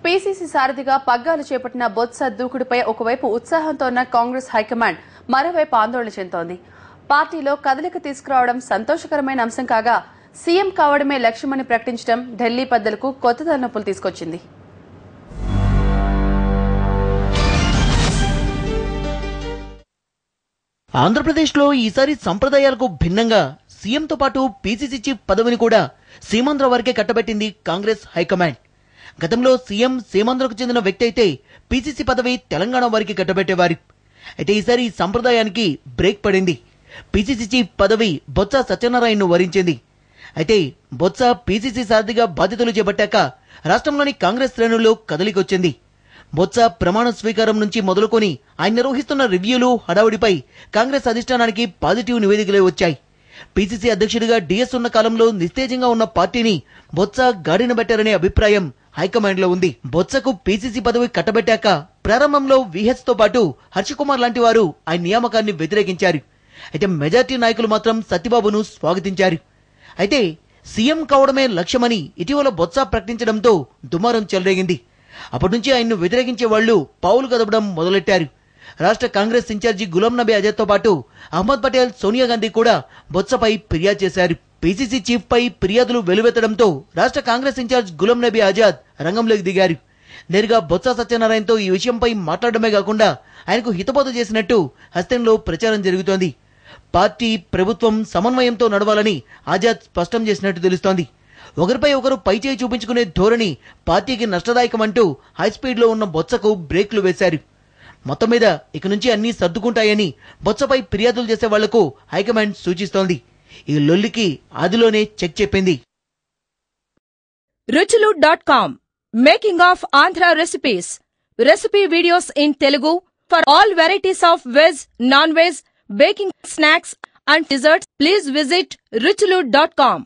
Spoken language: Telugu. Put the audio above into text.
పీసీసీ సారథిగా పగ్గాలు చేపట్టిన బొత్స దూకుడుపై ఒకవైపు ఉత్సాహంతో ఉన్న కాంగ్రెస్ హైకమాండ్ మరోవైపు ఆందోళన చెందోంది. పార్టీలో కదలిక తీసుకురావడం సంతోషకరమైన అంశం కాగా సీఎం కావడమే లక్ష్యమని ప్రకటించడం ఢిల్లీ పెద్దలకు కొత్త తలనొప్పులు తీసుకొచ్చింది. ఆంధ్రప్రదేశ్లో ఈసారి సంప్రదాయాలకు భిన్నంగా సీఎంతో పాటు పీసీసీ చీఫ్ పదవిని కూడా సీమాంధ్ర వరకే కట్టబెట్టింది కాంగ్రెస్ హైకమాండ్. గతంలో సీఎం సీమాంధ్రకు చెందిన వ్యక్తి అయితే పీసీసీ పదవి తెలంగాణ వారికి కట్టబెట్టేవారు. అయితే ఈసారి ఈ సంప్రదాయానికి బ్రేక్ పడింది. పీసీసీ చీఫ్ పదవి బొత్స సత్యనారాయణను వరించింది. అయితే బొత్స పీసీసీ సారథిగా బాధ్యతలు చేపట్టాక రాష్ట్రంలోని కాంగ్రెస్ శ్రేణుల్లో కదలికొచ్చింది. బొత్స ప్రమాణ స్వీకారం నుంచి మొదలుకొని ఆయన నిర్వహిస్తున్న రివ్యూలు హడావుడిపై కాంగ్రెస్ అధిష్టానానికి పాజిటివ్ నివేదికలే వచ్చాయి. పీసీసీ అధ్యక్షుడిగా డీఎస్ ఉన్న కాలంలో నిస్తేజంగా ఉన్న పార్టీని బొత్స గాడిన పెట్టారనే అభిప్రాయం హైకమాండ్ లో ఉంది. బొత్సకు పీసీసీ పదవి కట్టబెట్టాక ప్రారంభంలో విహెచ్ తో పాటు హర్షకుమార్ లాంటి వారు ఆయన నియామకాన్ని వ్యతిరేకించారు. అయితే మెజార్టీ నాయకులు మాత్రం సత్యబాబును స్వాగతించారు. అయితే సీఎం కావడమే లక్ష్యమని ఇటీవల బొత్స ప్రకటించడంతో దుమారం చెలరేగింది. అప్పటి నుంచి ఆయన్ను వ్యతిరేకించే వాళ్లు పావులు కదపడం మొదలెట్టారు. రాష్ట్ర కాంగ్రెస్ ఇన్ఛార్జి గులాం నబీ ఆజాద్ తో పాటు అహ్మద్ పటేల్, సోనియా గాంధీ కూడా బొత్సపై ఫిర్యాదు చేశారు. పీసీసీ చీఫ్ పై ఫిర్యాదులు వెలువెత్తడంతో రాష్ట్ర కాంగ్రెస్ ఇన్ఛార్జ్ గులాం నబీ ఆజాద్ రంగంలోకి దిగారు. నేరుగా బొత్స సత్యనారాయణతో ఈ విషయంపై మాట్లాడడమే కాకుండా ఆయనకు హితబోధ చేసినట్టు హస్తంలో ప్రచారం జరుగుతోంది. పార్టీ ప్రభుత్వం సమన్వయంతో నడవాలని ఆజాద్ స్పష్టం చేసినట్టు తెలుస్తోంది. ఒకరిపై ఒకరు పైచేయి చూపించుకునే ధోరణి పార్టీకి నష్టదాయకమంటూ హైస్పీడ్ లో ఉన్న బొత్సకు బ్రేక్లు వేశారు. మొత్తం మీద ఇక నుంచి అన్ని సర్దుకుంటాయని బొత్సపై ఫిర్యాదులు చేసే వాళ్లకు హైకమాండ్ సూచిస్తోంది. ఈ లొల్లికి ఆదిలోనే చెక్ చెప్పింది. ruchilu.com Making of Andhra recipes. Recipe videos in Telugu for all varieties of veg, non-veg, baking snacks and desserts. Please visit ruchilu.com.